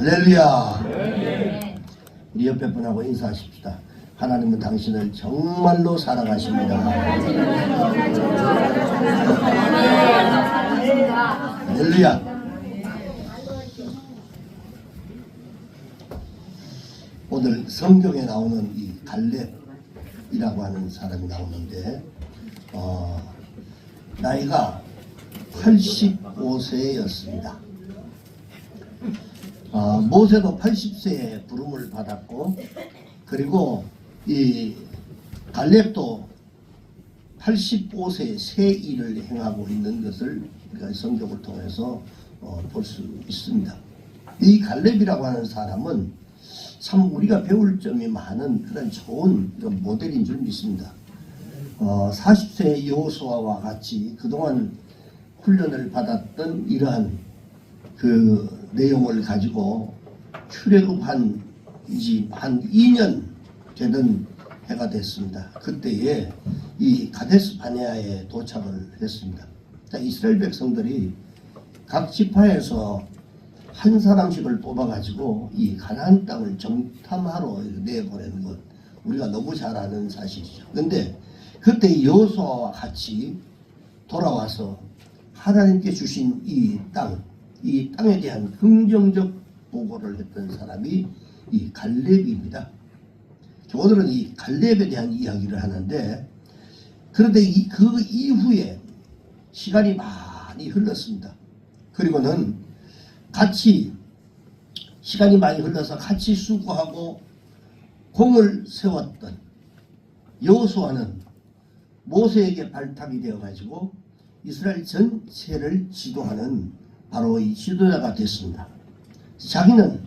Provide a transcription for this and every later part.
할렐루야. 우리 옆에 분하고 인사하십시다. 하나님은 당신을 정말로 사랑하십니다. 할렐루야. 오늘 성경에 나오는 이 갈렙이라고 하는 사람이 나오는데 나이가 85세였습니다. 모세도 80세에 부름을 받았고, 그리고 이 갈렙도 85세에 새 일을 행하고 있는 것을 우리가 성경을 통해서 볼 수 있습니다. 이 갈렙이라고 하는 사람은 참 우리가 배울 점이 많은 그런 좋은 이런 모델인 줄 믿습니다. 40세 여호수아와 같이 그동안 훈련을 받았던 이러한 그 내용을 가지고 출애굽한 지 한 2년 되던 해가 됐습니다. 그때에 이 가데스 바네아에 도착을 했습니다. 이스라엘 백성들이 각 지파에서 한 사람씩을 뽑아가지고 이 가나안 땅을 정탐하러 내보내는 것, 우리가 너무 잘 아는 사실이죠. 그런데 그때 여호수아와 같이 돌아와서 하나님께 주신 이 땅에 대한 긍정적 보고를 했던 사람이 이 갈렙입니다. 오늘은 이 갈렙에 대한 이야기를 하는데, 그런데 그 이후에 시간이 많이 흘렀습니다. 그리고는 같이 시간이 많이 흘러서 같이 수고하고 공을 세웠던 여호수아는 모세에게 발탁이 되어 가지고 이스라엘 전체를 지도하는 바로 이 지도자가 됐습니다. 자기는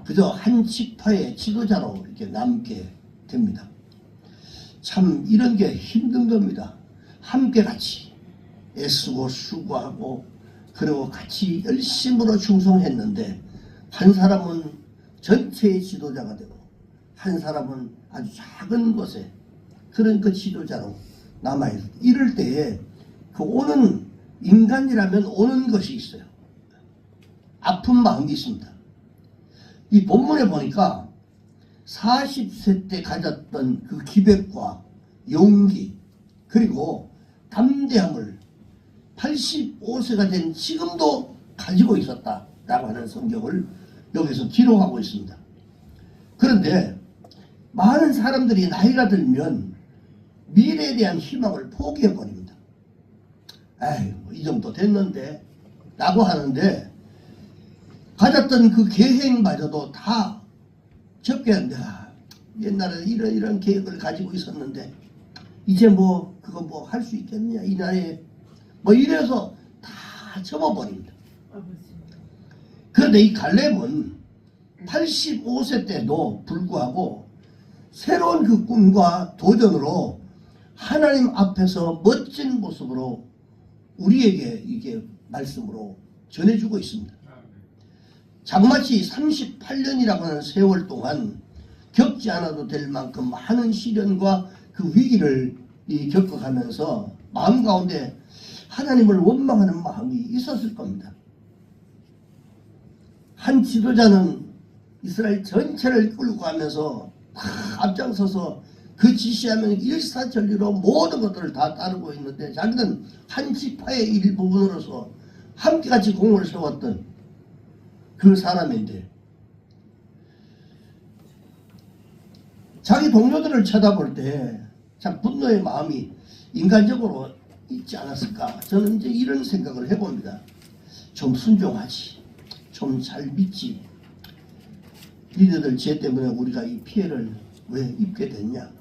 그저 한 지파의 지도자로 이렇게 남게 됩니다. 참 이런 게 힘든 겁니다. 함께 같이 애쓰고 수고하고 그리고 같이 열심으로 충성했는데, 한 사람은 전체의 지도자가 되고 한 사람은 아주 작은 곳에 그런 그 지도자로 남아있을 때, 이럴 때에 그 오는 인간이라면 오는 것이 있어요. 아픈 마음이 있습니다. 이 본문에 보니까 40세 때 가졌던 그 기백과 용기 그리고 담대함을 85세가 된 지금도 가지고 있었다라고 하는 성경을 여기서 기록하고 있습니다. 그런데 많은 사람들이 나이가 들면 미래에 대한 희망을 포기해버립니다. 에이, 이 정도 됐는데 라고 하는데, 가졌던 그 계획마저도 다 접겠는데, 옛날에 이런 계획을 가지고 있었는데 이제 뭐 그거 뭐 할 수 있겠느냐, 이 나이에 뭐 이래서 다 접어버립니다. 그런데 이 갈렙은 85세 때도 불구하고 새로운 그 꿈과 도전으로 하나님 앞에서 멋진 모습으로 우리에게 이게 말씀으로 전해주고 있습니다. 자그마치 38년이라고 하는 세월 동안 겪지 않아도 될 만큼 많은 시련과 그 위기를 겪어가면서 마음 가운데 하나님을 원망하는 마음이 있었을 겁니다. 한 지도자는 이스라엘 전체를 끌고 가면서 앞장서서 그 지시하면 일사천리로 모든 것들을 다 따르고 있는데, 자기는 한 지파의 일부분으로서 함께같이 공을 세웠던 그 사람인데, 자기 동료들을 쳐다볼 때 참 분노의 마음이 인간적으로 있지 않았을까, 저는 이제 이런 생각을 해봅니다. 좀 순종하지, 좀 잘 믿지, 니네들 죄 때문에 우리가 이 피해를 왜 입게 됐냐,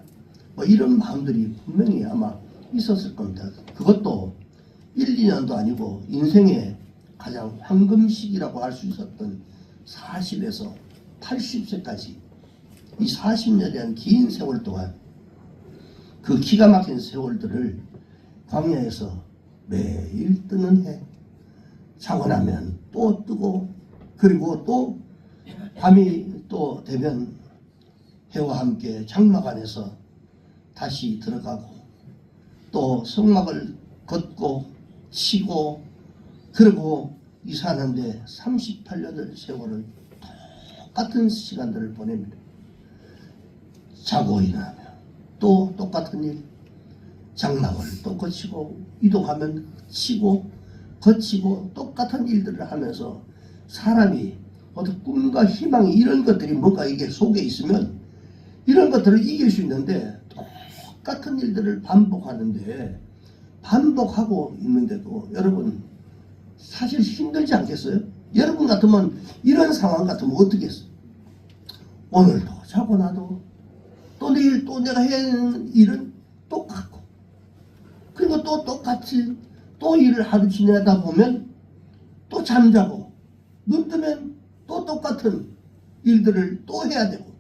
뭐 이런 마음들이 분명히 아마 있었을 겁니다. 그것도 1, 2년도 아니고 인생의 가장 황금 시기라고 할 수 있었던 40에서 80세까지 이 40년이라는 긴 세월 동안 그 기가 막힌 세월들을 광야에서 매일 뜨는 해, 자고 나면 또 뜨고, 그리고 또 밤이 또 되면 해와 함께 장막 안에서 다시 들어가고, 또 성막을 걷고 치고, 그리고 이사하는데 38년을 세월을 똑같은 시간들을 보냅니다. 자고 일어나면 또 똑같은 일, 장막을 또 거치고 이동하면 치고 거치고 똑같은 일들을 하면서 사람이 어떤 꿈과 희망이 이런 것들이 뭔가 이게 속에 있으면 이런 것들을 이길 수 있는데 똑같은 일들을 반복하는데 반복하고 있는데도 여러분 사실 힘들지 않겠어요? 여러분 같으면 이런 상황 같으면 어떻게 했어요? 오늘도 자고 나도 또 내일 또 내가 해야 하는 일은 똑같고 그리고 또 똑같이 또 일을 하루 지내다 보면 또 잠자고 눈 뜨면 또 똑같은 일들을 또 해야 되고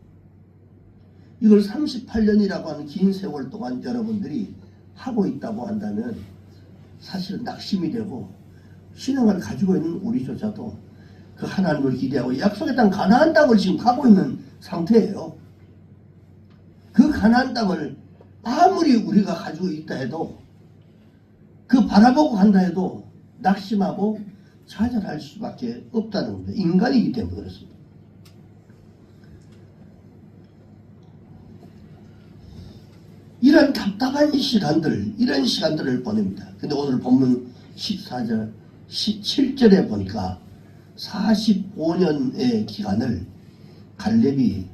이걸 38년이라고 하는 긴 세월 동안 여러분들이 하고 있다고 한다면 사실은 낙심이 되고 신앙을 가지고 있는 우리조차도 그 하나님을 기대하고 약속의 땅 가나안 땅을 지금 가고 있는 상태예요. 그 가나안 땅을 아무리 우리가 가지고 있다 해도 그 바라보고 간다 해도 낙심하고 좌절할 수밖에 없다는 겁니다. 인간이기 때문에 그렇습니다. 이런 답답한 시간들, 이런 시간들을 보냅니다. 근데 오늘 본문 14절, 17절에 보니까 45년의 기간을 갈렙이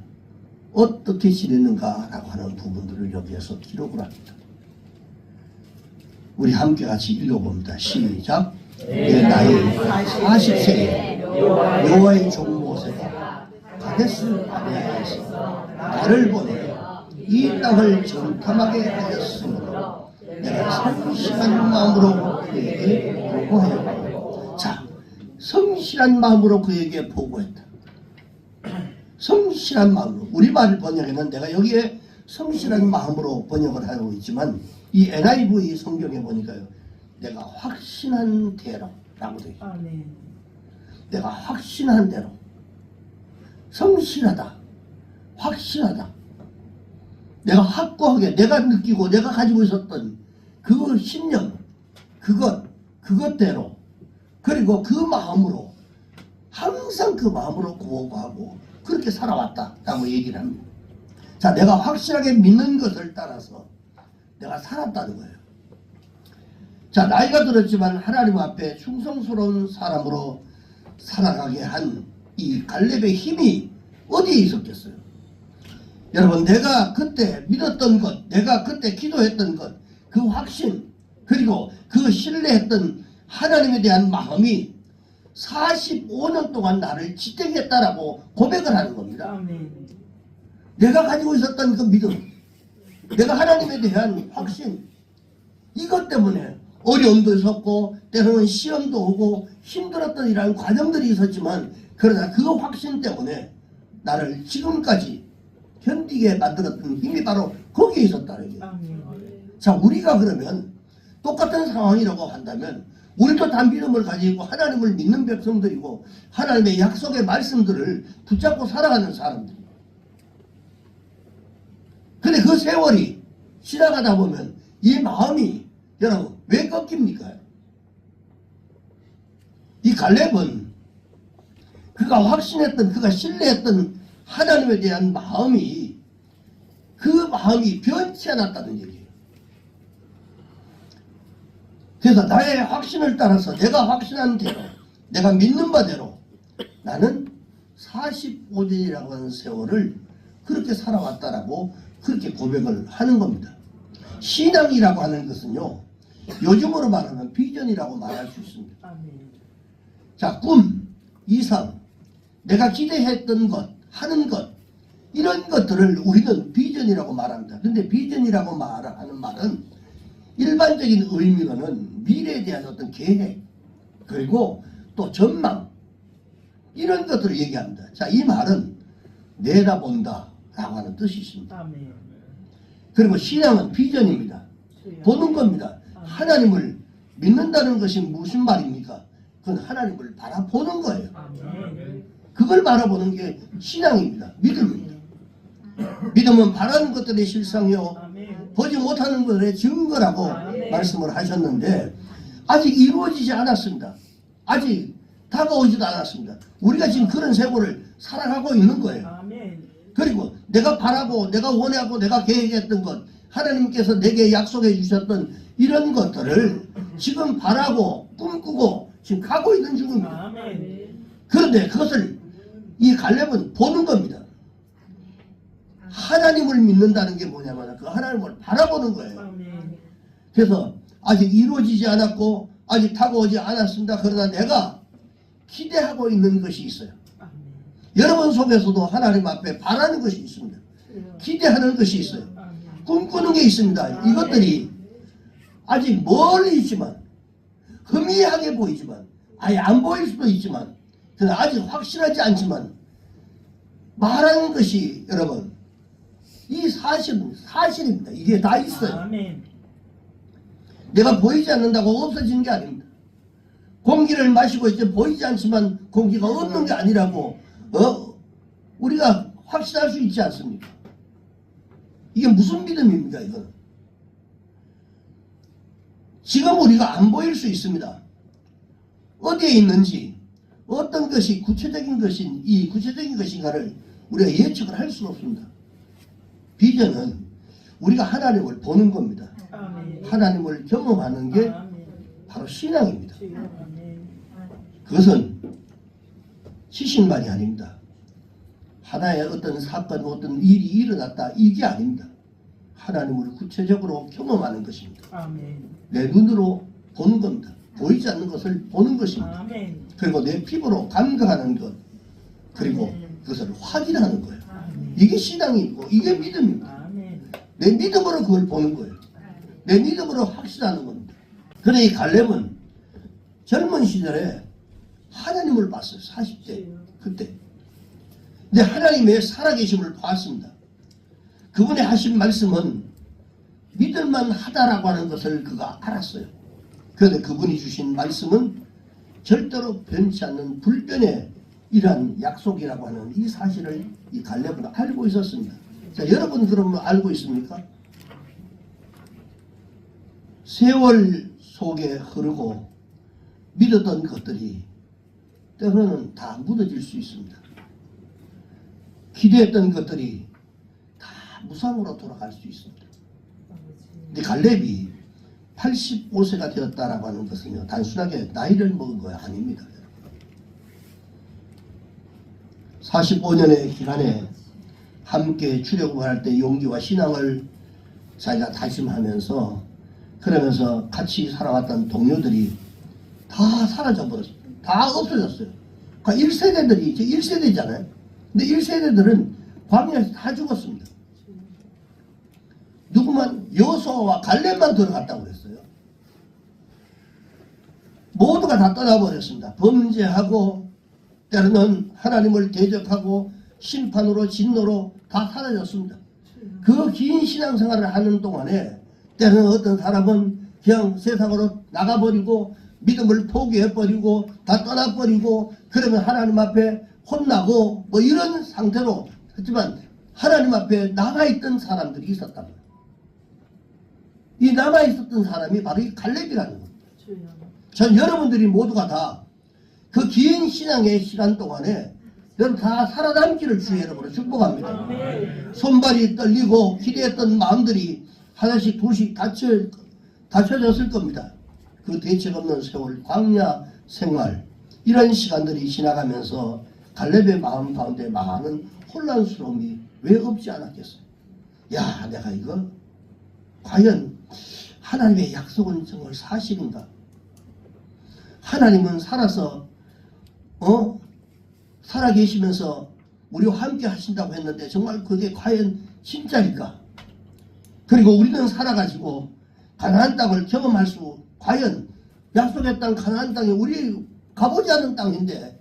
어떻게 지냈는가라고 하는 부분들을 여기에서 기록을 합니다. 우리 함께 같이 읽어봅니다. 시작. 내 나이 40세에 여호와의 종 모세가 가데스 바네아에서 나를 보내 이 땅을 정탐하게 하였으므로 내가 성실한 마음으로 그에게 보고하였고, 자, 성실한 마음으로 그에게 보고했다. 성실한 마음으로. 우리말 번역에는 내가 여기에 성실한 마음으로 번역을 하고 있지만 이 NIV 성경에 보니까요, 내가 확신한 대로 라고 되어 있습니다. 내가 확신한 대로. 성실하다. 확신하다. 내가 확고하게 내가 느끼고 내가 가지고 있었던 그 신념, 그것대로, 그리고 그 마음으로, 항상 그 마음으로 구호하고 그렇게 살아왔다라고 얘기를 합니다. 자, 내가 확실하게 믿는 것을 따라서 내가 살았다는 거예요. 자, 나이가 들었지만 하나님 앞에 충성스러운 사람으로 살아가게 한 이 갈렙의 힘이 어디에 있었겠어요? 여러분, 내가 그때 믿었던 것, 내가 그때 기도했던 것, 그 확신, 그리고 그 신뢰했던 하나님에 대한 마음이 45년 동안 나를 지탱했다라고 고백을 하는 겁니다. 내가 가지고 있었던 그 믿음, 내가 하나님에 대한 확신, 이것 때문에 어려움도 있었고 때로는 시험도 오고 힘들었던 이러한 과정들이 있었지만, 그러나 그 확신 때문에 나를 지금까지 견디게 만들었던 힘이 바로 거기에 있었다는 거예요. 자, 우리가 그러면 똑같은 상황이라고 한다면 우리도 다 믿음을 가지고 하나님을 믿는 백성들이고 하나님의 약속의 말씀들을 붙잡고 살아가는 사람들이에요. 근데 그 세월이 지나가다 보면 이 마음이 여러분 왜 꺾입니까? 이 갈렙은 그가 확신했던, 그가 신뢰했던 하나님에 대한 마음이, 그 마음이 변치 않았다는 얘기예요. 그래서 나의 확신을 따라서 내가 확신한 대로, 내가 믿는 바대로 나는 45년이라고 하는 세월을 그렇게 살아왔다라고 그렇게 고백을 하는 겁니다. 신앙이라고 하는 것은요, 요즘으로 말하면 비전이라고 말할 수 있습니다. 자, 꿈, 이상, 내가 기대했던 것, 하는 것, 이런 것들을 우리는 비전이라고 말합니다. 근데 비전이라고 말하는 말은 일반적인 의미로는 미래에 대한 어떤 계획, 그리고 또 전망, 이런 것들을 얘기합니다. 자, 이 말은 내다본다 라고 하는 뜻이 있습니다. 그리고 신앙은 비전입니다. 보는 겁니다. 하나님을 믿는다는 것이 무슨 말입니까? 그건 하나님을 바라보는 거예요. 그걸 바라보는 게 신앙입니다. 믿음입니다. 믿음은 바라는 것들의 실상이요, 보지 못하는 것의 증거라고 말씀을 하셨는데 아직 이루어지지 않았습니다. 아직 다가오지도 않았습니다. 우리가 지금 그런 세월을 살아가고 있는 거예요. 아멘. 그리고 내가 바라고 내가 원하고 내가 계획했던 것, 하나님께서 내게 약속해 주셨던 이런 것들을 지금 바라고 꿈꾸고 지금 가고 있는 중입니다. 아멘. 그런데 그것을 이 갈렙은 보는 겁니다. 하나님을 믿는다는 게 뭐냐면 그 하나님을 바라보는 거예요. 아멘. 그래서 아직 이루어지지 않았고 아직 다가오지 않았습니다. 그러나 내가 기대하고 있는 것이 있어요. 아멘. 여러분 속에서도 하나님 앞에 바라는 것이 있습니다. 기대하는 것이 있어요. 아멘. 꿈꾸는 게 있습니다. 이것들이 아직 멀리 있지만 희미하게 보이지만 아예 안 보일 수도 있지만 그러나 아직 확실하지 않지만 말하는 것이 여러분 이 사실입니다. 이게 다 있어요. 아멘. 내가 보이지 않는다고 없어지는 게 아닙니다. 공기를 마시고 이제 보이지 않지만 공기가 없는 게 아니라고 우리가 확신할 수 있지 않습니까? 이게 무슨 믿음입니까 이거는? 지금 우리가 안 보일 수 있습니다. 어디에 있는지 어떤 것이 구체적인 것인가를 우리가 예측을 할 수는 없습니다. 비전은 우리가 하나님을 보는 겁니다. 아멘. 하나님을 경험하는 게 아멘. 바로 신앙입니다. 아멘. 그것은 시신말이 아닙니다. 하나의 어떤 사건, 어떤 일이 일어났다 이게 아닙니다. 하나님을 구체적으로 경험하는 것입니다. 아멘. 내 눈으로 보는 겁니다. 보이지 않는 것을 보는 것입니다. 아멘. 그리고 내 피부로 감각하는 것, 그리고 그것을 확인하는 거예요. 아멘. 이게 신앙이고 이게 믿음입니다. 아멘. 내 믿음으로 그걸 보는 거예요. 내 믿음으로 확신하는 겁니다. 그래 이 갈렙은 젊은 시절에 하나님을 봤어요. 40대 그때. 근데 하나님의 살아계심을 봤습니다. 그분의 하신 말씀은 믿을만 하다라고 하는 것을 그가 알았어요. 그런데 그분이 주신 말씀은 절대로 변치 않는 불변의 이러한 약속이라고 하는 이 사실을 이 갈렙은 알고 있었습니다. 자, 여러분 그러면 알고 있습니까? 세월 속에 흐르고 믿었던 것들이 때로는 다 무너질 수 있습니다. 기대했던 것들이 다 무상으로 돌아갈 수 있습니다. 근데 갈렙이 85세가 되었다라고 하는 것은요, 단순하게 나이를 먹은 거 아닙니다. 45년의 기간에 함께 출애굽할 때 용기와 신앙을 자기가 다짐하면서 그러면서 같이 살아왔던 동료들이 다 사라져 버렸어요. 다 없어졌어요. 그러니까 1세대들이 이제 1세대잖아요. 근데 1세대들은 광야에서 다 죽었습니다. 누구만 여호수아와 갈렙만 들어갔다고 그랬어요. 모두가 다 떠나버렸습니다. 범죄하고 때로는 하나님을 대적하고 심판으로 진노로 다 사라졌습니다. 그 긴 신앙생활을 하는 동안에 때로는 어떤 사람은 그냥 세상으로 나가버리고 믿음을 포기해버리고 다 떠나버리고 그러면 하나님 앞에 혼나고 뭐 이런 상태로 하지만 하나님 앞에 남아있던 사람들이 있었단 말이에요. 이 남아있었던 사람이 바로 이 갈렙이라는 겁니다. 전 여러분들이 모두가 다 그 긴 신앙의 시간 동안에 여러분 다 살아남기를 주의 이름으로 축복합니다. 손발이 떨리고 기대했던 마음들이 하나씩 둘씩 닫혀졌을 겁니다. 그 대책 없는 세월, 광야 생활 이런 시간들이 지나가면서 갈렙의 마음 가운데 많은 혼란스러움이 왜 없지 않았겠어요? 야, 내가 이거 과연 하나님의 약속은 정말 사실인가? 하나님은 살아서 살아계시면서 우리와 함께 하신다고 했는데 정말 그게 과연 진짜일까? 그리고 우리는 살아가지고 가나안 땅을 경험할 수 과연 약속의 땅 가나안 땅이 우리 가보지 않은 땅인데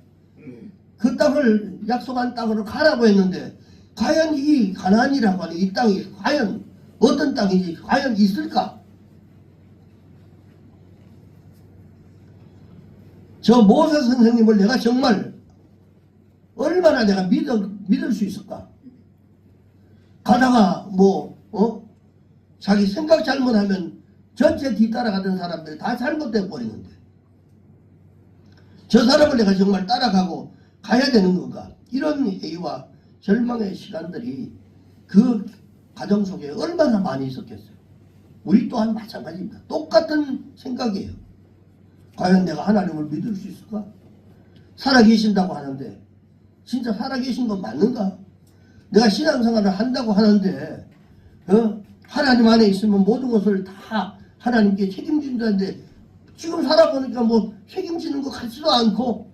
그 땅을 약속한 땅으로 가라고 했는데 과연 이 가나안이라고 하는 이 땅이 과연 어떤 땅인지 과연 있을까? 저 모세 선생님을 내가 정말 얼마나 내가 믿을 수 있을까? 가다가 자기 생각 잘못하면 전체 뒤따라가던 사람들이 다 잘못돼 버리는데 저 사람을 내가 정말 따라가고 가야 되는 건가? 이런 회의와 절망의 시간들이 그 과정 속에 얼마나 많이 있었겠어요. 우리 또한 마찬가지입니다. 똑같은 생각이에요. 과연 내가 하나님을 믿을 수 있을까? 살아계신다고 하는데 진짜 살아계신 건 맞는가? 내가 신앙생활을 한다고 하는데 하나님 안에 있으면 모든 것을 다 하나님께 책임진다는데 지금 살아보니까 뭐 책임지는 것 같지도 않고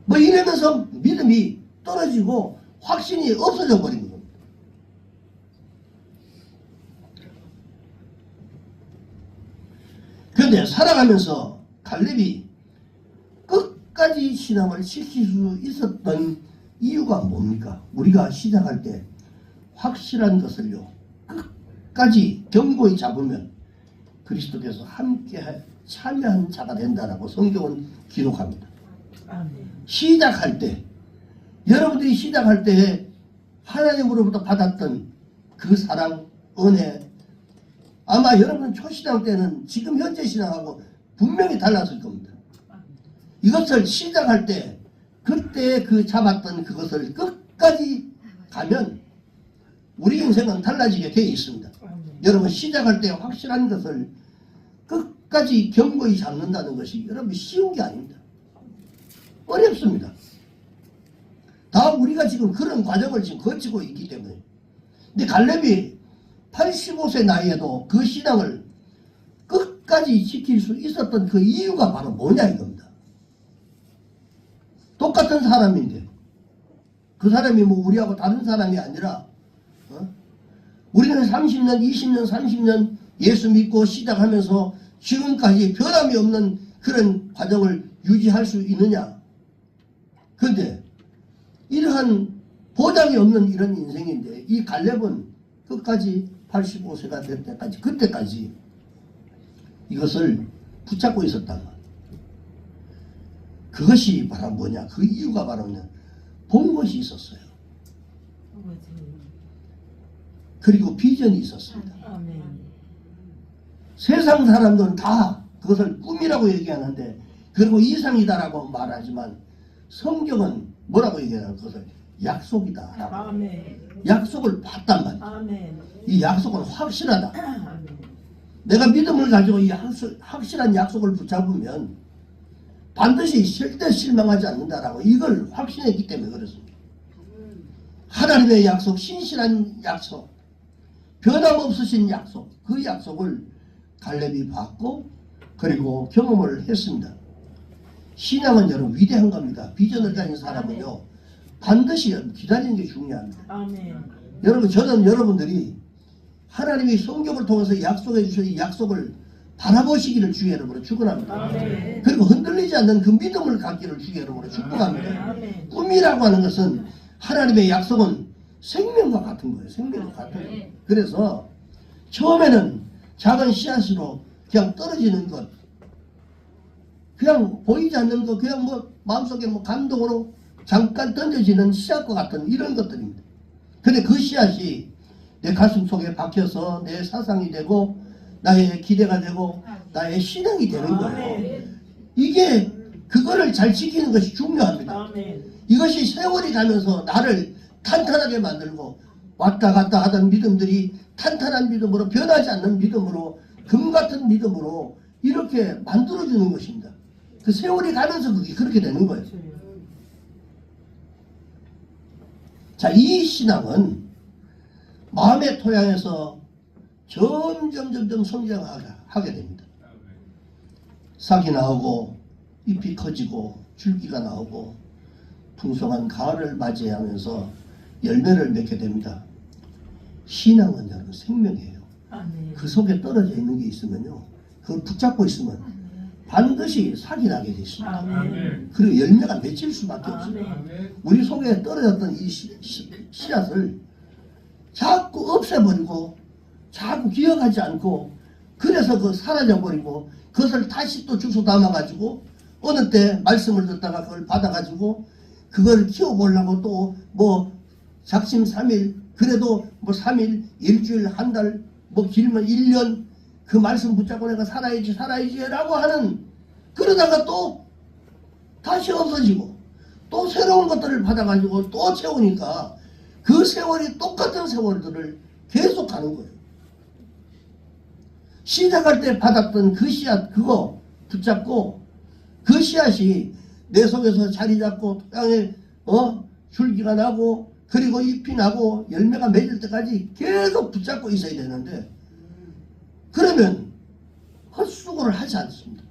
뭐 이러면서 믿음이 떨어지고 확신이 없어져 버린 겁니다. 그런데 살아가면서 칼렙이 끝까지 신앙을 지킬 수 있었던 이유가 뭡니까? 우리가 시작할 때 확실한 것을요 끝까지 견고히 잡으면 그리스도께서 함께 참여한 자가 된다라고 성경은 기록합니다. 시작할 때 여러분들이 시작할 때 하나님으로부터 받았던 그 사랑, 은혜 아마 여러분 초신앙 때는 지금 현재 신앙하고 분명히 달랐을 겁니다. 이것을 시작할 때 그때 그 잡았던 그것을 끝까지 가면 우리 인생은 달라지게 되어 있습니다. 여러분 시작할 때 확실한 것을 끝까지 견고히 잡는다는 것이 여러분 쉬운 게 아닙니다. 어렵습니다. 다 우리가 지금 그런 과정을 지금 거치고 있기 때문에. 근데 갈렙이 85세 나이에도 그 신앙을 끝까지 지킬 수 있었던 그 이유가 바로 뭐냐 이겁니다. 똑같은 사람인데 그 사람이 뭐 우리하고 다른 사람이 아니라 우리는 30년, 20년, 30년 예수 믿고 시작하면서 지금까지 변함이 없는 그런 과정을 유지할 수 있느냐. 그런데 이러한 보장이 없는 이런 인생인데 이 갈렙은 끝까지 85세가 될 때까지 그때까지 이것을 붙잡고 있었단 말이에요. 그것이 바로 뭐냐? 그 이유가 바로 뭐냐? 본 것이 있었어요. 그리고 비전이 있었습니다. 세상 사람들은 다 그것을 꿈이라고 얘기하는데 그리고 이상이다라고 말하지만 성경은 뭐라고 얘기하냐? 그것을 약속이다. 약속을 봤단 말이에요. 이 약속은 확실하다. 내가 믿음을 가지고 이 확실한 약속을 붙잡으면 반드시 절대 실망하지 않는다라고 이걸 확신했기 때문에 그렇습니다. 하나님의 약속, 신실한 약속, 변함없으신 약속, 그 약속을 갈렙이 받고 그리고 경험을 했습니다. 신앙은 여러분 위대한 겁니다. 비전을 가진 사람은요 반드시 기다리는 게 중요합니다. 여러분 저는 여러분들이 하나님이 성경을 통해서 약속해 주신 이 약속을 바라보시기를 주의 이름으로 축원합니다. 그리고 흔들리지 않는 그 믿음을 갖기를 주의 이름으로 축복합니다. 꿈이라고 하는 것은 하나님의 약속은 생명과 같은 거예요. 생명과 같은 거예요. 그래서 처음에는 작은 씨앗으로 그냥 떨어지는 것, 그냥 보이지 않는 것, 그냥 뭐 마음속에 뭐 감동으로 잠깐 던져지는 씨앗과 같은 이런 것들입니다. 근데 그 씨앗이 내 가슴 속에 박혀서 내 사상이 되고 나의 기대가 되고 나의 신앙이 되는 거예요. 이게 그거를 잘 지키는 것이 중요합니다. 이것이 세월이 가면서 나를 탄탄하게 만들고 왔다 갔다 하던 믿음들이 탄탄한 믿음으로 변하지 않는 믿음으로 금 같은 믿음으로 이렇게 만들어주는 것입니다. 그 세월이 가면서 그게 그렇게 되는 거예요. 자, 이 신앙은 마음의 토양에서 점점 성장하게 됩니다. 싹이 나오고 잎이 커지고 줄기가 나오고 풍성한 가을을 맞이하면서 열매를 맺게 됩니다. 신앙은 여러분 생명이에요. 그 속에 떨어져 있는 게 있으면요 그걸 붙잡고 있으면 반드시 싹이 나게 되어 있습니다. 그리고 열매가 맺힐 수밖에 없습니다. 우리 속에 떨어졌던 이 씨앗을 자꾸 없애버리고 자꾸 기억하지 않고 그래서 그 사라져버리고 그것을 다시 또 주워 담아가지고 어느 때 말씀을 듣다가 그걸 받아가지고 그걸 키워보려고 또 뭐 작심삼일 그래도 뭐 3일 일주일 한 달 뭐 길면 1년 그 말씀 붙잡고 내가 살아야지 라고 하는 그러다가 또 다시 없어지고 또 새로운 것들을 받아가지고 또 채우니까 그 세월이 똑같은 세월들을 계속 가는 거예요. 시작할 때 받았던 그 씨앗 그거 붙잡고 그 씨앗이 내 속에서 자리 잡고 땅에 줄기가 나고 그리고 잎이 나고 열매가 맺을 때까지 계속 붙잡고 있어야 되는데 그러면 헛수고를 하지 않습니다.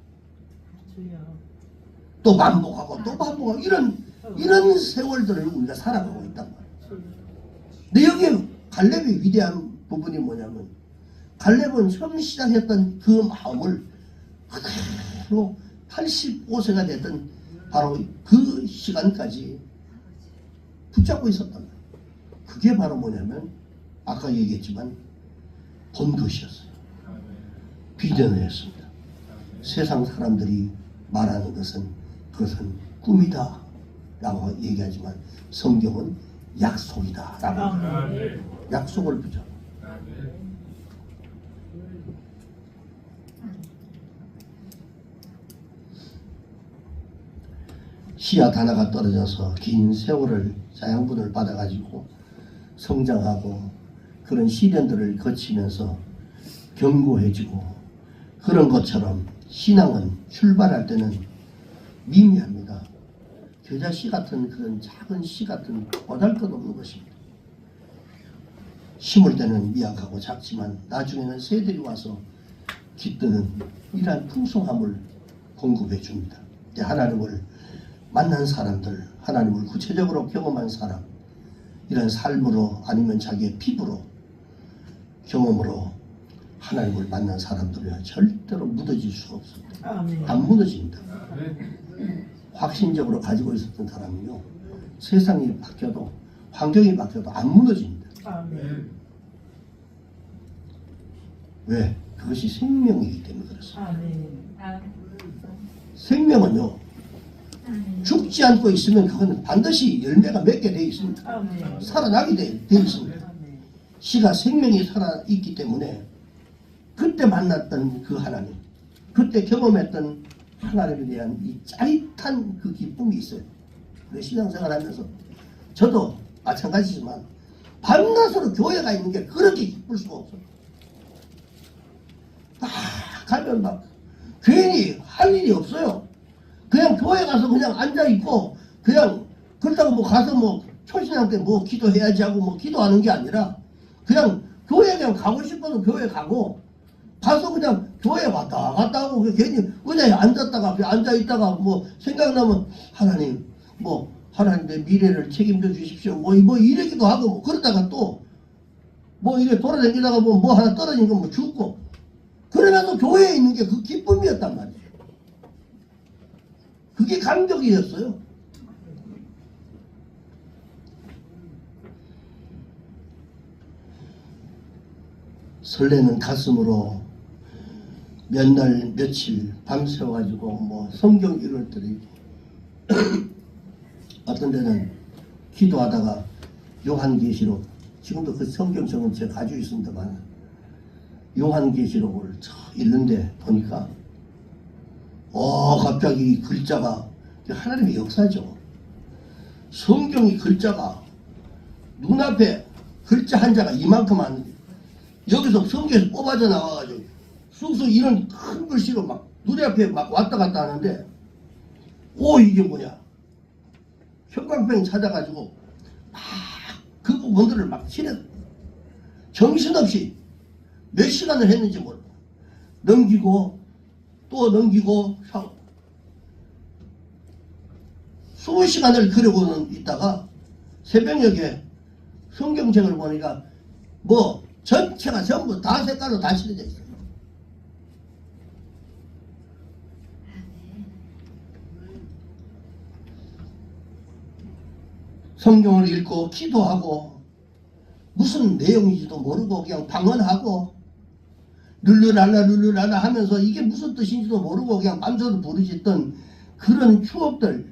또 반복하고 또 반복하고 이런 세월들을 우리가 살아가고 있단 말이에요. 근데 여기에 갈렙의 위대한 부분이 뭐냐면 갈렙은 처음 시작했던 그 마음을 그대로 85세가 됐던 바로 그 시간까지 붙잡고 있었단 말이에요. 그게 바로 뭐냐면 아까 얘기했지만 본 것이었어요. 비전이었습니다. 세상 사람들이 말하는 것은 그것은 꿈이다 라고 얘기하지만 성경은 약속이다 라고 약속을 붙잡고 씨앗 하나가 떨어져서 긴 세월을 자양분을 받아가지고 성장하고 그런 시련들을 거치면서 견고해지고 그런 것처럼 신앙은 출발할 때는 미미합니다. 겨자씨 같은 그런 작은 씨 같은 보잘것없는 것입니다. 심을 때는 미약하고 작지만 나중에는 새들이 와서 깃드는 이러한 풍성함을 공급해 줍니다. 하나님을 만난 사람들, 하나님을 구체적으로 경험한 사람, 이런 삶으로 아니면 자기의 피부로 경험으로 하나님을 만난 사람들은 절대로 무너질 수가 없습니다. 안 무너집니다. 확신적으로 가지고 있었던 사람은요, 세상이 바뀌어도 환경이 바뀌어도 안 무너집니다. 왜? 그것이 생명이기 때문에 그렇습니다. 생명은요, 죽지 않고 있으면 그거는 반드시 열매가 맺게 되어 있습니다. 살아나게 되어 있습니다. 씨가 생명이 살아있기 때문에 그때 만났던 그 하나님, 그때 경험했던 하나님에 대한 이 짜릿한 그 기쁨이 있어요. 신앙생활 하면서 저도 마찬가지지만 밤낮으로 교회가 있는 게 그렇게 기쁠 수가 없어요. 가면 막 괜히 할 일이 없어요. 그냥 교회 가서 그냥 앉아있고 그냥 그렇다고 뭐 가서 뭐 초신앙 때 뭐 기도해야지 하고 뭐 기도하는 게 아니라 그냥 교회 그냥 가고 싶어서 교회 가고 가서 그냥 교회 왔다 갔다 하고 괜히 의자에 앉았다가 앉아있다가 뭐 생각나면 하나님 뭐 하나님 내 미래를 책임져 주십시오 뭐 이러기도 하고 뭐 그러다가 또 뭐 이래 돌아다니다가 뭐 하나 떨어진 거 뭐 죽고 그러면서 교회에 있는 게 그 기쁨이었단 말이에요. 그게 감격이었어요. 설레는 가슴으로 몇 날 며칠 밤새워가지고 뭐 성경 읽을 때도 어떤 데는 기도하다가 요한계시록 지금도 그 성경책은 제가 가지고 있습니다만 요한계시록을 읽는데 보니까 갑자기 글자가 하나님의 역사죠. 성경이 글자가 눈앞에 글자 한자가 이만큼 하는데 여기서 성경에서 뽑아져 나와가지고 쑥쑥 이런 큰 글씨로 막 눈앞에 막 왔다 갔다 하는데 이게 뭐냐 형광펜 찾아가지고 막 그 부분들을 막 칠해 정신없이 몇 시간을 했는지 몰라 넘기고 또 넘기고 수십 시간을 그러고는 있다가 새벽녘에 성경책을 보니까 뭐 전체가 전부 다 색깔로 다 칠해져 있어요. 성경을 읽고 기도하고 무슨 내용인지도 모르고 그냥 방언하고 룰루랄라 하면서 이게 무슨 뜻인지도 모르고 그냥 밤새도 부르짖던 그런 추억들,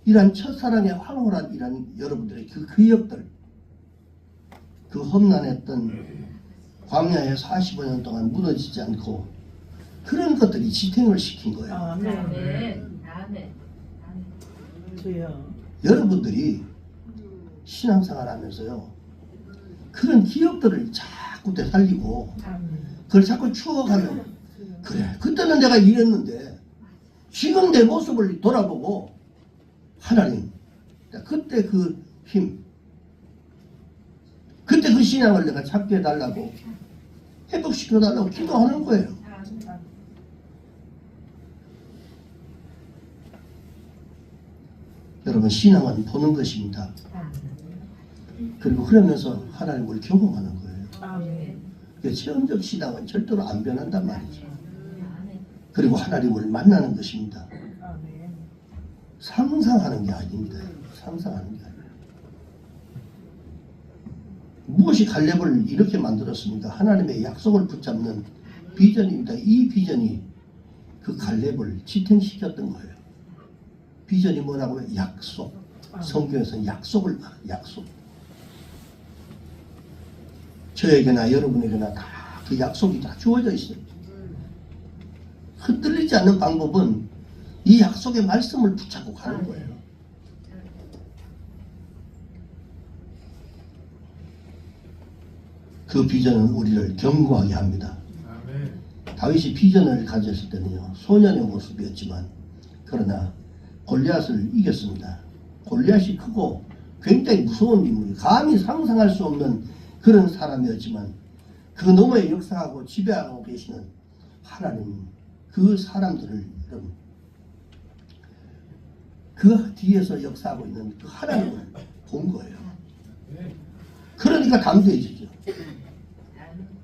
이란 첫사랑의 황홀한 이란 여러분들의 그 기억들, 그 험난했던 광야에 45년 동안 무너지지 않고 그런 것들이 지탱을 시킨 거예요. 아멘. 아멘. 아멘. 주여. 여러분들이 신앙생활 하면서요, 그런 기억들을 자꾸 되살리고 아멘. 그걸 자꾸 추억하면, 그래 그때는 내가 이랬는데 지금 내 모습을 돌아보고 하나님 그때 그 힘, 그때 그 신앙을 내가 찾게 해달라고, 회복시켜달라고 기도하는 거예요. 여러분, 신앙은 보는 것입니다. 그리고 그러면서 하나님을 경험하는 거예요. 아멘. 그러니까 체험적 신앙은 절대로 안 변한단 말이죠. 그리고 하나님을 만나는 것입니다. 아멘. 상상하는 게 아닙니다. 상상하는 게 아니에요. 무엇이 갈렙을 이렇게 만들었습니까? 하나님의 약속을 붙잡는 비전입니다. 이 비전이 그 갈렙을 지탱시켰던 거예요. 비전이 뭐라고요? 약속. 성경에서는 약속을 말해요. 약속. 저에게나 여러분에게나 다 그 약속이 다 주어져 있어요. 흔들리지 않는 방법은 이 약속의 말씀을 붙잡고 가는 거예요. 그 비전은 우리를 견고하게 합니다. 다윗이 비전을 가졌을 때는요, 소년의 모습이었지만 그러나 골리앗을 이겼습니다. 골리앗이 크고 굉장히 무서운 인물이, 감히 상상할 수 없는 그런 사람이었지만 그 너머에 역사하고 지배하고 계시는 하나님, 그 사람들을 여러분, 그 뒤에서 역사하고 있는 그 하나님을 본 거예요. 그러니까 담대해지죠.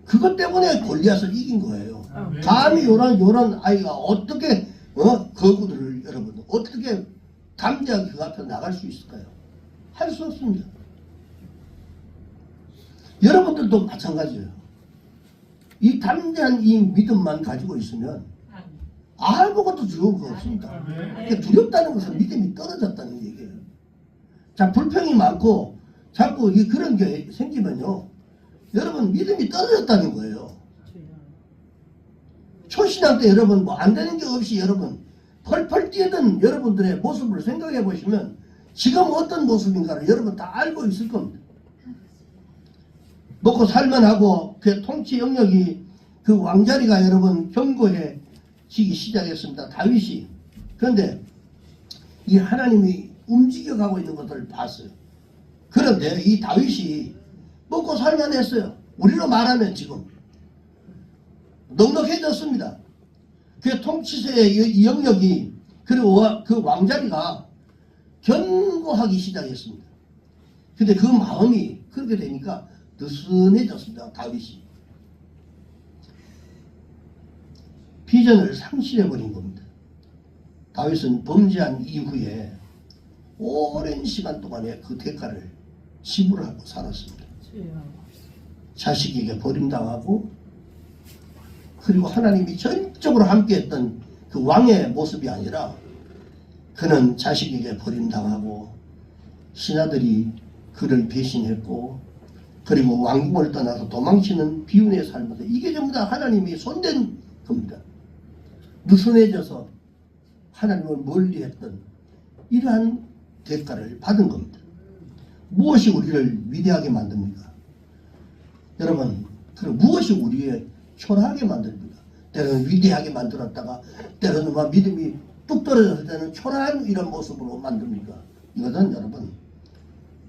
그것 때문에 골리앗을 이긴 거예요. 감히 요런 아이가 어떻게 거구들을, 여러분 어떻게 담대하게 그 앞에 나갈 수 있을까요? 할 수 없습니다. 여러분들도 마찬가지예요. 이 담대한 이 믿음만 가지고 있으면 아무것도 두려운 거 없습니다. 그러니까 두렵다는 것은 믿음이 떨어졌다는 얘기예요. 자, 불평이 많고 자꾸 그런 게 생기면요, 여러분 믿음이 떨어졌다는 거예요. 초신앙 때 여러분 뭐 안 되는 게 없이 여러분 펄펄 뛰던 여러분들의 모습을 생각해 보시면 지금 어떤 모습인가를 여러분 다 알고 있을 겁니다. 먹고 살만하고 그 통치 영역이, 그 왕자리가 여러분 견고해지기 시작했습니다. 다윗이. 그런데 이 하나님이 움직여가고 있는 것을 봤어요. 그런데 이 다윗이 먹고 살만했어요. 우리로 말하면 지금 넉넉해졌습니다. 그 통치세의 이 영역이, 그리고 그 왕자리가 견고하기 시작했습니다. 근데 그 마음이 그렇게 되니까 느슨해졌습니다. 다윗이. 비전을 상실해버린 겁니다. 다윗은 범죄한 이후에 오랜 시간 동안에 그 대가를 지불하고 살았습니다. 자식에게 버림당하고, 그리고 하나님이 전적으로 함께했던 그 왕의 모습이 아니라 그는 자식에게 버림당하고 신하들이 그를 배신했고, 그리고 왕궁을 떠나서 도망치는 비운의 삶에서, 이게 전부 다 하나님이 손댄 겁니다. 느슨해져서 하나님을 멀리했던 이러한 대가를 받은 겁니다. 무엇이 우리를 위대하게 만듭니까? 여러분, 그리고 무엇이 우리의 초라하게 만듭니까? 때로는 위대하게 만들었다가 때로는 막 믿음이 뚝 떨어졌을 때는 초라한 이런 모습으로 만듭니까? 이것은 여러분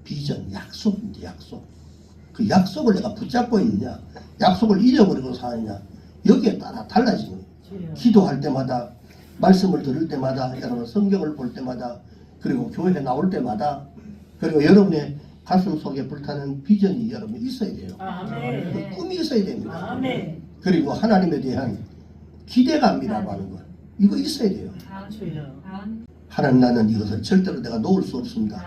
비전, 약속입니다. 약속. 그 약속을 내가 붙잡고 있느냐, 약속을 잊어버리고 사느냐, 여기에 따라 달라지는 거예요. 기도할 때마다, 말씀을 들을 때마다, 여러분 성경을 볼 때마다, 그리고 교회에 나올 때마다, 그리고 여러분의 가슴 속에 불타는 비전이 여러분 있어야 돼요. 아멘. 그 꿈이 있어야 됩니다. 아멘. 그리고 하나님에 대한 기대감이라고 하는 것, 이거 있어야 돼요. 하나님, 나는 이것을 절대로 내가 놓을 수 없습니다.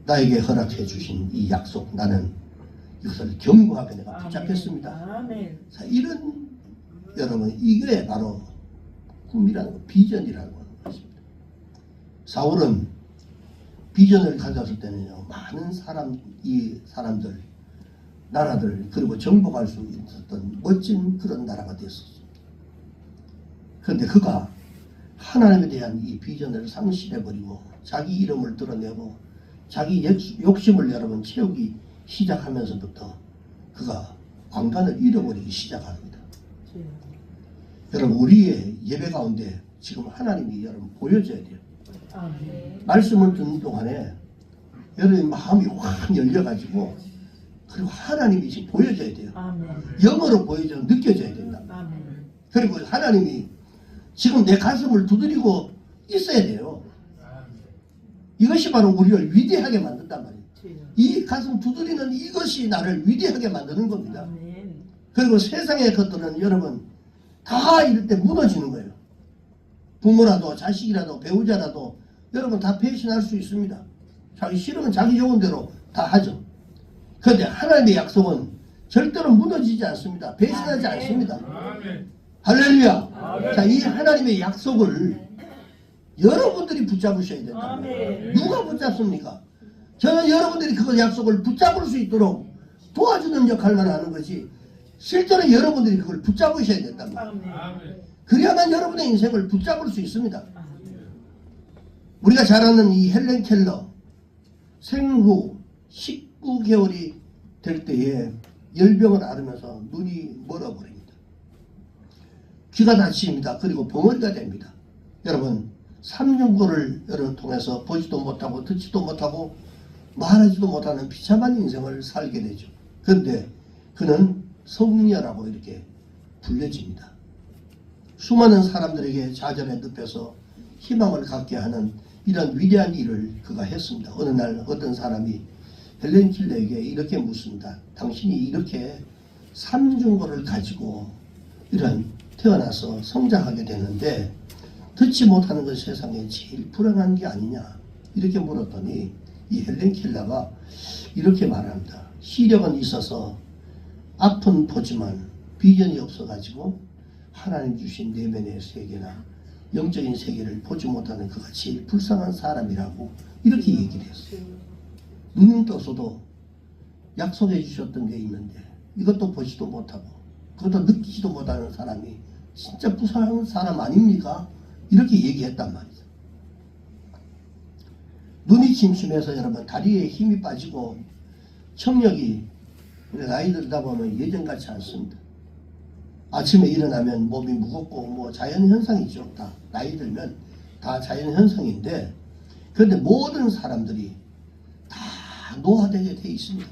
나에게 허락해 주신 이 약속, 나는 이것을 견고하게 내가 붙잡겠습니다. 아멘. 자, 이런, 여러분, 이게 바로 꿈이라는 거, 비전이라는 것입니다. 사울은 비전을 가졌을 때는요, 많은 이 사람들, 나라들, 그리고 정복할 수 있었던 멋진 그런 나라가 됐었습니다. 그런데 그가 하나님에 대한 이 비전을 상실해버리고 자기 이름을 드러내고 자기 욕심을 여러분 채우기 시작하면서부터 그가 왕관을 잃어버리기 시작합니다. 주여. 여러분 우리의 예배 가운데 지금 하나님이 여러분 보여줘야 돼요. 아멘. 말씀을 듣는 동안에 여러분의 마음이 확 열려가지고 그리고 하나님이 지금 보여줘야 돼요. 아멘. 영어로 보여줘 느껴져야 된다. 아멘. 그리고 하나님이 지금 내 가슴을 두드리고 있어야 돼요. 이것이 바로 우리를 위대하게 만든단 말이에요. 주여. 이 가슴 두드리는 이것이 나를 위대하게 만드는 겁니다. 아멘. 그리고 세상의 것들은 여러분 다 이럴 때 무너지는 거예요. 부모라도 자식이라도 배우자라도 여러분 다 배신할 수 있습니다. 자기 싫으면 자기 좋은 대로 다 하죠. 그런데 하나님의 약속은 절대로 무너지지 않습니다. 배신하지 아멘. 않습니다. 아멘. 할렐루야. 아멘. 자, 이 하나님의 약속을 여러분들이 붙잡으셔야 된다. 아멘. 누가 붙잡습니까? 저는 여러분들이 그 약속을 붙잡을 수 있도록 도와주는 역할만 하는 것이 실제로 여러분들이 그걸 붙잡으셔야 된단 말이에요. 아멘. 아멘. 그래야만 여러분의 인생을 붙잡을 수 있습니다. 우리가 잘 아는 이 헬렌 켈러 생후 19개월이 될 때에 열병을 앓으면서 눈이 멀어버립니다. 귀가 다칩니다. 그리고 벙어리가 됩니다. 여러분 3년고를 여러분 통해서 보지도 못하고 듣지도 못하고 말하지도 못하는 비참한 인생을 살게 되죠. 그런데 그는 성녀라고 이렇게 불려집니다. 수많은 사람들에게 좌절에 늪에서 희망을 갖게 하는 이런 위대한 일을 그가 했습니다. 어느 날 어떤 사람이 헬렌 킬러에게 이렇게 묻습니다. 당신이 이렇게 삼중고를 가지고 이런 태어나서 성장하게 되는데 듣지 못하는 것 세상에 제일 불행한 게 아니냐 이렇게 물었더니 이 헬렌 킬러가 이렇게 말합니다. 시력은 있어서 앞은 보지만 비전이 없어가지고 하나님 주신 내면의 세계나 영적인 세계를 보지 못하는 그가 제일 불쌍한 사람이라고 이렇게 얘기를 했어요. 눈은 떠서도 약속해 주셨던 게 있는데 이것도 보지도 못하고 그것도 느끼지도 못하는 사람이 진짜 불쌍한 사람 아닙니까? 이렇게 얘기했단 말이죠. 눈이 침침해서 여러분 다리에 힘이 빠지고 청력이 나이 들다 보면 예전같지 않습니다. 아침에 일어나면 몸이 무겁고 뭐 자연현상이죠. 다 나이 들면 다 자연현상인데 그런데 모든 사람들이 다 노화되게 돼 있습니다.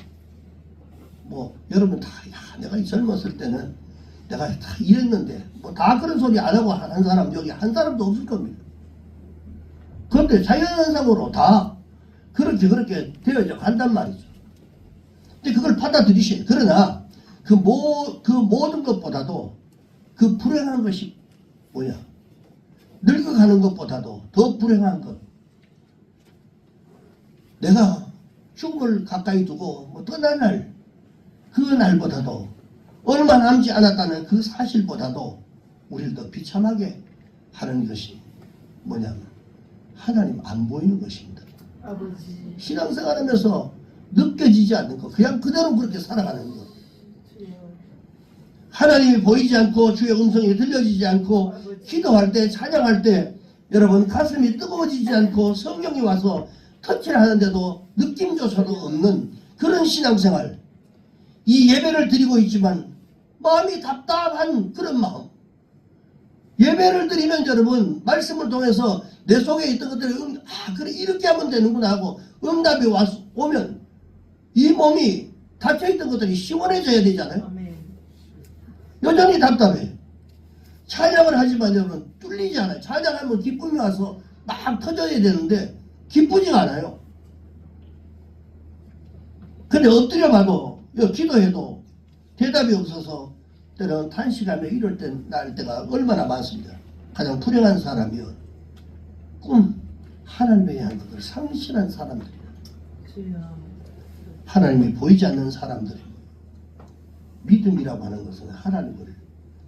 뭐 여러분 다 야, 내가 젊었을 때는 내가 다 이랬는데 뭐 다 그런 소리 안 하고 한 사람 여기 한 사람도 없을 겁니다. 그런데 자연현상으로 다 그렇게 되어져 간단 말이죠. 근데 그걸 받아들이셔야 돼요. 그러나 그 모든 것보다도 그 불행한 것이 뭐냐? 늙어가는 것보다도 더 불행한 것. 내가 죽음을 가까이 두고 뭐 떠날 날, 그 날보다도 얼마 남지 않았다는 그 사실보다도 우리를 더 비참하게 하는 것이 뭐냐면 하나님 안 보이는 것입니다. 아버지. 신앙생활하면서 느껴지지 않는 것, 그냥 그대로 그렇게 살아가는 것. 하나님이 보이지 않고 주의 음성이 들려지지 않고 기도할 때 찬양할 때 여러분 가슴이 뜨거워지지 않고 성령이 와서 터치를 하는데도 느낌조차도 없는 그런 신앙생활. 이 예배를 드리고 있지만 마음이 답답한 그런 마음. 예배를 드리면 여러분 말씀을 통해서 내 속에 있던 것들이 그래 이렇게 하면 되는구나 하고 응답이 오면 이 몸이 닫혀있던 것들이 시원해져야 되잖아요. 아멘. 여전히 답답해. 찬양을 하지만 여러분 뚫리지 않아요. 찬양하면 기쁨이 와서 막 터져야 되는데 기쁘지가 않아요. 근데 엎드려 봐도 기도해도 대답이 없어서 때는 탄식하며 이럴 때가 얼마나 많습니다. 가장 불행한 사람이요. 하나님에 대한 것을 상실한 사람들이에요. 주여. 하나님이 보이지 않는 사람들이 믿음이라고 하는 것은 하나님을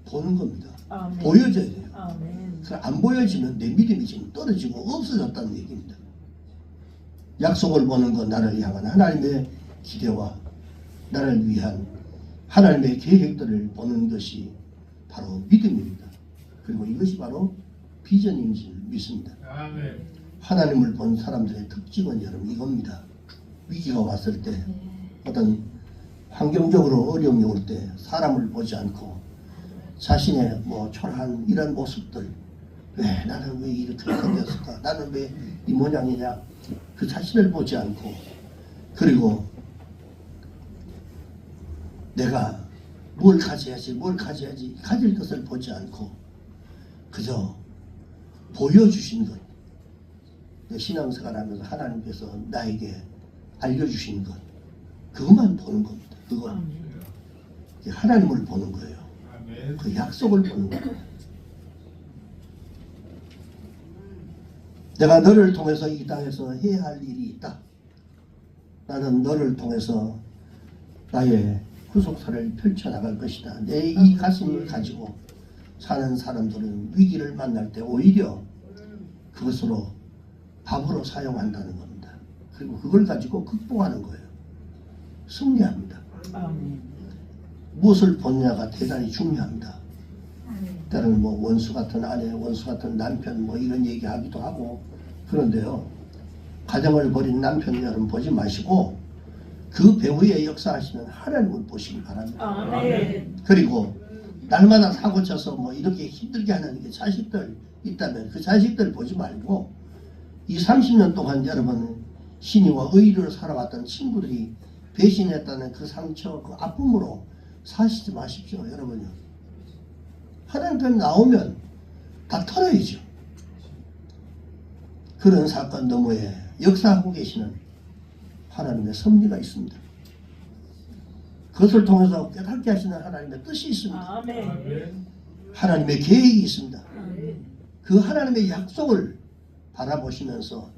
보는 겁니다. 아멘. 보여져야 돼요. 아멘. 안 보여지면 내 믿음이 지금 떨어지고 없어졌다는 얘기입니다. 약속을 보는 것, 나를 향한 하나님의 기대와 나를 위한 하나님의 계획들을 보는 것이 바로 믿음입니다. 그리고 이것이 바로 비전인 줄 믿습니다. 아멘. 하나님을 본 사람들의 특징은 여러분 이겁니다. 위기가 왔을 때 어떤 환경적으로 어려움이 올 때 사람을 보지 않고 자신의 뭐 초라한 이런 모습들, 왜 나는 왜 이렇게 생겼을까, 나는 왜 이 모양이냐, 그 자신을 보지 않고, 그리고 내가 뭘 가져야지 가질 것을 보지 않고 그저 보여주신 것, 내 신앙생활 하면서 하나님께서 나에게 알려주신 것, 그것만 보는 겁니다. 그거 하나님을 보는 거예요. 아멘. 그 약속을 보는 거예요. 내가 너를 통해서 이 땅에서 해야 할 일이 있다. 나는 너를 통해서 나의 구속사를 펼쳐나갈 것이다. 내 이 가슴을 가지고 사는 사람들은 위기를 만날 때 오히려 그것으로 밥으로 사용한다는 겁니다. 그리고 그걸 가지고 극복하는 거예요. 승리합니다. 아멘. 무엇을 보느냐가 대단히 중요합니다. 때로는 뭐 원수 같은 아내, 원수 같은 남편 뭐 이런 얘기하기도 하고 그런데요. 가정을 버린 남편 여러분 보지 마시고 그 배후에 역사하시는 하나님을 보시기 바랍니다. 아멘. 그리고 날마다 사고쳐서 뭐 이렇게 힘들게 하는 게 자식들 있다면 그 자식들 보지 말고 이 30년 동안 여러분 신의와 의리로 살아왔던 친구들이 배신했다는 그 상처, 그 아픔으로 사시지 마십시오, 여러분요. 하나님 편 나오면 다 털어야죠. 그런 사건 너머에 역사하고 계시는 하나님의 섭리가 있습니다. 그것을 통해서 깨닫게 하시는 하나님의 뜻이 있습니다. 아멘. 아멘. 하나님의 계획이 있습니다. 아멘. 그 하나님의 약속을 바라보시면서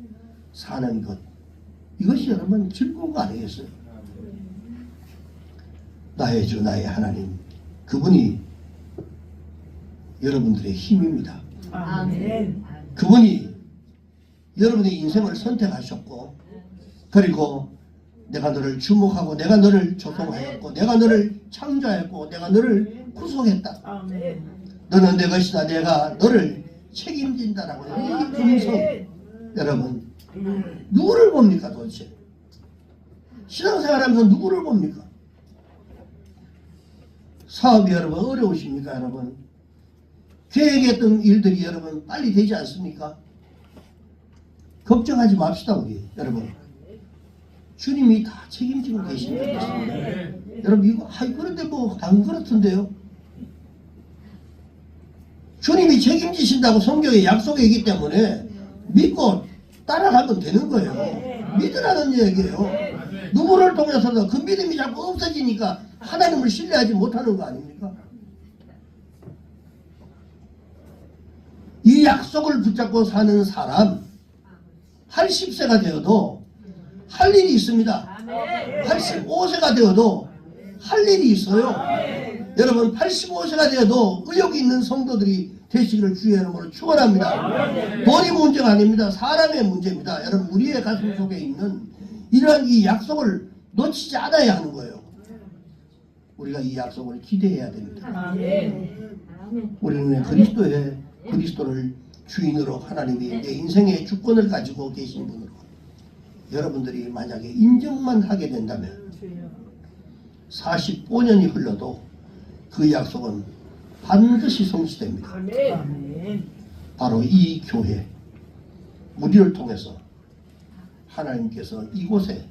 사는 것, 이것이 여러분 즐거운 거 아니겠어요? 나의 주 나의 하나님, 그분이 여러분들의 힘입니다. 아멘. 그분이 여러분의 인생을 선택하셨고, 그리고 내가 너를 주목하고 내가 너를 조성하였고 내가 너를 창조하였고 내가 너를 구속했다. 아멘. 너는 내 것이다. 내가 너를 책임진다라고 이 금성, 여러분 누구를 봅니까 도대체? 신앙생활하면서 누구를 봅니까? 사업이 여러분 어려우십니까 여러분? 계획했던 일들이 여러분 빨리 되지 않습니까? 걱정하지 맙시다 우리 여러분. 주님이 다 책임지고 계신다는 것입니다. 여러분 이거 그런데 뭐 안 그렇던데요? 주님이 책임지신다고 성경에 약속이 있기 때문에 믿고 따라가면 되는 거예요. 믿으라는 얘기예요. 누구를 통해서도 그 믿음이 자꾸 없어지니까 하나님을 신뢰하지 못하는 거 아닙니까? 이 약속을 붙잡고 사는 사람 80세가 되어도 할 일이 있습니다. 85세가 되어도 할 일이 있어요. 여러분 85세가 되어도 의욕이 있는 성도들이 되시기를 주의 이름으로 축원합니다. 돈이 문제가 아닙니다. 사람의 문제입니다. 여러분 우리의 가슴 속에 있는 이러한 이 약속을 놓치지 않아야 하는 거예요. 우리가 이 약속을 기대해야 됩니다. 아멘. 우리는 그리스도를 주인으로 하나님이 내 인생의 주권을 가지고 계신 분으로 여러분들이 만약에 인정만 하게 된다면 45년이 흘러도 그 약속은 반드시 성취됩니다. 아멘. 바로 이 교회 우리를 통해서 하나님께서 이곳에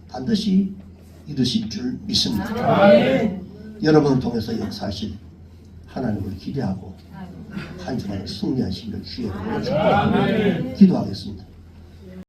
반드시 이루실 줄 믿습니다. 아멘. 여러분을 통해서 역사하실 하나님을 기대하고 한 주간에 승리하시기를 주의 이름으로 축복합니다. 기도하겠습니다.